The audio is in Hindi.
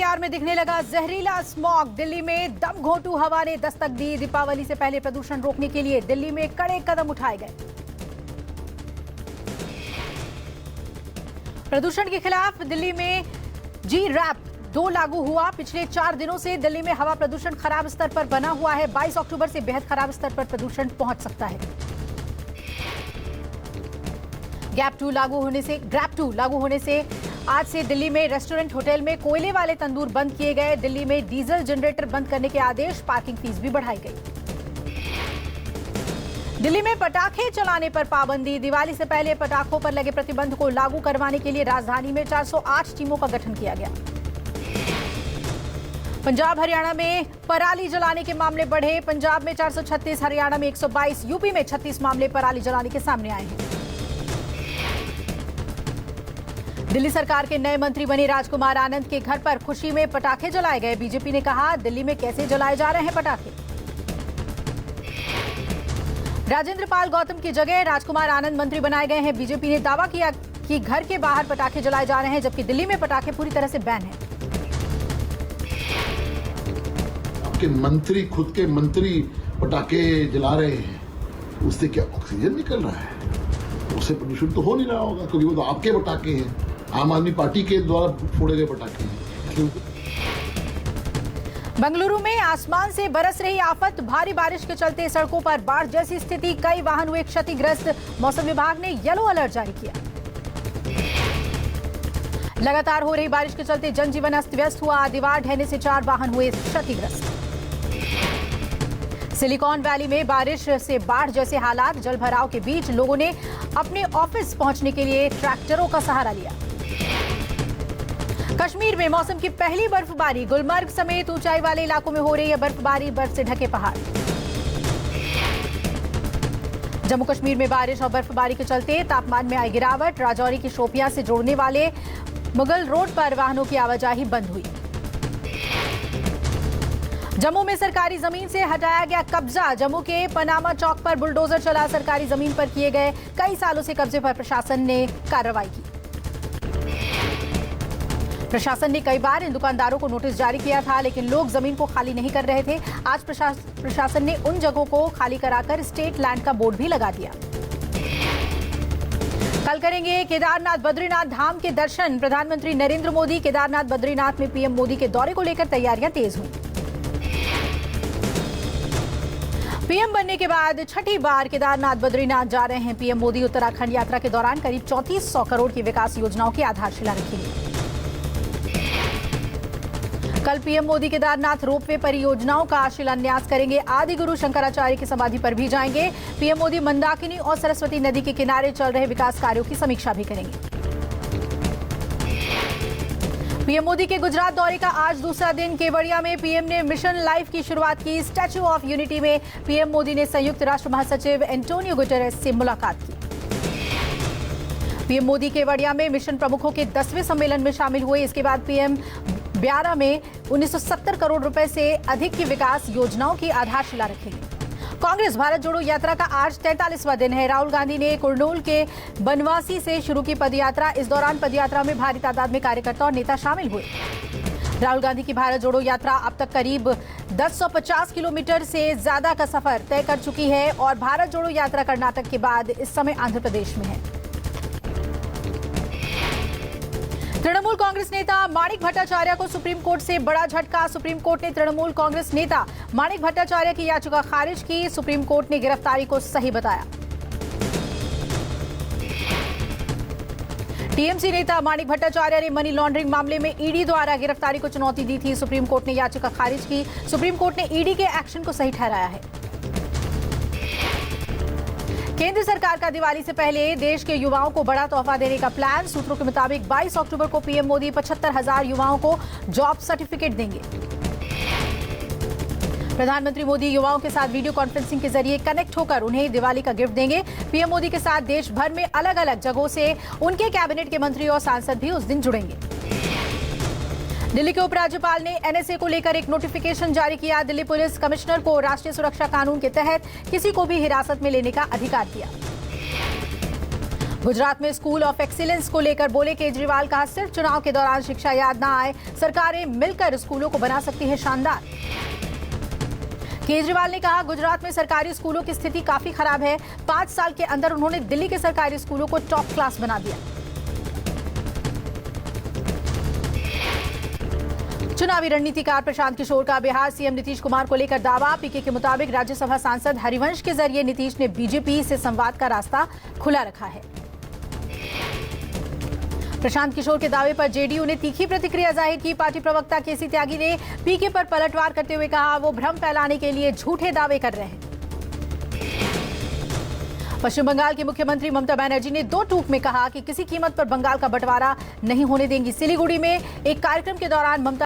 एनसीआर में दिखने लगा जहरीला स्मॉग। दिल्ली में दम घोंटू हवा ने दस्तक दी। दीपावली से पहले प्रदूषण रोकने के लिए दिल्ली में कड़े कदम उठाए गए। प्रदूषण के खिलाफ दिल्ली में जी-रैप 2 लागू हुआ। पिछले 4 दिनों से दिल्ली में हवा प्रदूषण खराब स्तर पर बना हुआ है। 22 अक्टूबर से बेहद खराब स्तर पर प्रदूषण पहुंच सकता है। गैप 2 लागू होने से आज से दिल्ली में रेस्टोरेंट, होटल में कोयले वाले तंदूर बंद किए गए। दिल्ली में डीजल जनरेटर बंद करने के आदेश। पार्किंग फीस भी बढ़ाई गई। दिल्ली में पटाखे चलाने पर पाबंदी। दिवाली से पहले पटाखों पर लगे प्रतिबंध को लागू करवाने के लिए राजधानी में 408 टीमों का गठन किया गया। पंजाब हरियाणा में पराली जलाने के मामले बढ़े। पंजाब में 436, हरियाणा में 122, यूपी में 36 मामले पराली जलाने के सामने आए हैं। दिल्ली सरकार के नए मंत्री बने राजकुमार आनंद के घर पर खुशी में पटाखे जलाए गए। बीजेपी ने कहा, दिल्ली में कैसे जलाए जा रहे हैं पटाखे। राजेंद्र पाल गौतम की जगह राजकुमार आनंद मंत्री बनाए गए हैं। बीजेपी ने दावा किया कि घर के बाहर पटाखे जलाए जा रहे हैं, जबकि दिल्ली में पटाखे पूरी तरह से बैन हैं। आपके मंत्री, खुद के मंत्री पटाखे जला रहे हैं, उससे क्या ऑक्सीजन निकल रहा है? उससे प्रदूषण तो हो नहीं रहा होगा, क्योंकि वो तो आपके पटाखे हैं, आम आदमी पार्टी के द्वारा फोड़े गए पटाखे हैं। बंगलुरु में आसमान से बरस रही आफत। भारी बारिश के चलते सड़कों पर बाढ़ जैसी स्थिति। कई वाहन हुए क्षतिग्रस्त। मौसम विभाग ने येलो अलर्ट जारी किया। लगातार हो रही बारिश के चलते जनजीवन अस्त व्यस्त हुआ। दीवार ढहने से 4 वाहन हुए क्षतिग्रस्त। सिलिकॉन वैली में बारिश से बाढ़ जैसे हालात। जलभराव के बीच लोगों ने अपने ऑफिस पहुंचने के लिए ट्रैक्टरों का सहारा लिया। कश्मीर में मौसम की पहली बर्फबारी। गुलमर्ग समेत ऊंचाई वाले इलाकों में हो रही है बर्फबारी। बर्फ से ढके पहाड़। जम्मू कश्मीर में बारिश और बर्फबारी के चलते तापमान में आई गिरावट। राजौरी की शोपियां से जोड़ने वाले मुगल रोड पर वाहनों की आवाजाही बंद हुई। जम्मू में सरकारी जमीन से हटाया गया कब्जा। जम्मू के पनामा चौक पर बुलडोजर चला। सरकारी जमीन पर किए गए कई सालों से कब्जे पर प्रशासन ने कार्रवाई की। प्रशासन ने कई बार इन दुकानदारों को नोटिस जारी किया था, लेकिन लोग जमीन को खाली नहीं कर रहे थे। आज प्रशासन ने उन जगहों को खाली कराकर स्टेट लैंड का बोर्ड भी लगा दिया। कल करेंगे केदारनाथ बद्रीनाथ धाम के दर्शन। प्रधानमंत्री नरेंद्र मोदी केदारनाथ बद्रीनाथ में पीएम मोदी के दौरे को लेकर तैयारियां तेज हुई। पीएम बनने के बाद छठी बार केदारनाथ बद्रीनाथ जा रहे हैं पीएम मोदी। उत्तराखंड यात्रा के दौरान करीब 3400 करोड़ की विकास योजनाओं की आधारशिला रखेंगे। कल पीएम मोदी केदारनाथ रोपवे परियोजनाओं का शिलान्यास करेंगे। आदि गुरु शंकराचार्य की समाधि पर भी जाएंगे। पीएम मोदी मंदाकिनी और सरस्वती नदी के किनारे चल रहे विकास कार्यों की समीक्षा भी करेंगे। पीएम मोदी के गुजरात दौरे का आज दूसरा दिन। केवड़िया में पीएम ने मिशन लाइफ की शुरुआत की। स्टैच्यू ऑफ यूनिटी में पीएम मोदी ने संयुक्त राष्ट्र महासचिव एंटोनियो गुटेरेस से मुलाकात की। पीएम मोदी केवड़िया में मिशन प्रमुखों के 10वें सम्मेलन में शामिल हुए। इसके बाद पीएम ब्यारा में 1970 करोड़ रुपए से अधिक की विकास योजनाओं की आधारशिला रखेंगे। कांग्रेस भारत जोड़ो यात्रा का आज 43वां दिन है। राहुल गांधी ने कुर्नूल के बनवासी से शुरू की पदयात्रा। इस दौरान पदयात्रा में भारी तादाद में कार्यकर्ता और नेता शामिल हुए। राहुल गांधी की भारत जोड़ो यात्रा अब तक करीब 1050 किलोमीटर से ज्यादा का सफर तय कर चुकी है और भारत जोड़ो यात्रा कर्नाटक के बाद इस समय आंध्र प्रदेश में है। तृणमूल कांग्रेस नेता माणिक भट्टाचार्य को सुप्रीम कोर्ट से बड़ा झटका। सुप्रीम कोर्ट ने तृणमूल कांग्रेस नेता माणिक भट्टाचार्य की याचिका खारिज की। सुप्रीम कोर्ट ने गिरफ्तारी को सही बताया। टीएमसी नेता माणिक भट्टाचार्य ने मनी लॉन्ड्रिंग मामले में ईडी द्वारा गिरफ्तारी को चुनौती दी थी। सुप्रीम कोर्ट ने याचिका खारिज की। सुप्रीम कोर्ट ने ईडी के एक्शन को सही ठहराया है। केंद्र सरकार का दिवाली से पहले देश के युवाओं को बड़ा तोहफा देने का प्लान। सूत्रों के मुताबिक 22 अक्टूबर को पीएम मोदी 75,000 युवाओं को जॉब सर्टिफिकेट देंगे। प्रधानमंत्री मोदी युवाओं के साथ वीडियो कॉन्फ्रेंसिंग के जरिए कनेक्ट होकर उन्हें दिवाली का गिफ्ट देंगे। पीएम मोदी के साथ देश भर में अलग अलग जगहों से उनके कैबिनेट के मंत्री और सांसद भी उस दिन जुड़ेंगे। दिल्ली के उपराज्यपाल ने एनएसए को लेकर एक नोटिफिकेशन जारी किया। दिल्ली पुलिस कमिश्नर को राष्ट्रीय सुरक्षा कानून के तहत किसी को भी हिरासत में लेने का अधिकार दिया। गुजरात में स्कूल ऑफ एक्सीलेंस को लेकर बोले केजरीवाल, कहा सिर्फ चुनाव के दौरान शिक्षा याद ना आए, सरकारें मिलकर स्कूलों को बना सकती है शानदार। केजरीवाल ने कहा गुजरात में सरकारी स्कूलों की स्थिति काफी खराब है। 5 साल के अंदर उन्होंने दिल्ली के सरकारी स्कूलों को टॉप क्लास बना दिया। चुनावी रणनीतिकार प्रशांत किशोर का बिहार सीएम नीतीश कुमार को लेकर दावा। पीके के मुताबिक राज्यसभा सांसद हरिवंश के जरिए नीतीश ने बीजेपी से संवाद का रास्ता खुला रखा है। प्रशांत किशोर के दावे पर जेडीयू ने तीखी प्रतिक्रिया जाहिर की। पार्टी प्रवक्ता केसी त्यागी ने पीके पर पलटवार करते हुए कहा वो भ्रम फैलाने के लिए झूठे दावे कर रहे हैं। पश्चिम बंगाल की मुख्यमंत्री ममता बनर्जी ने 2 टूक में कहा कि किसी कीमत पर बंगाल का बंटवारा नहीं होने देंगी। सिलीगुड़ी में एक कार्यक्रम के दौरान ममता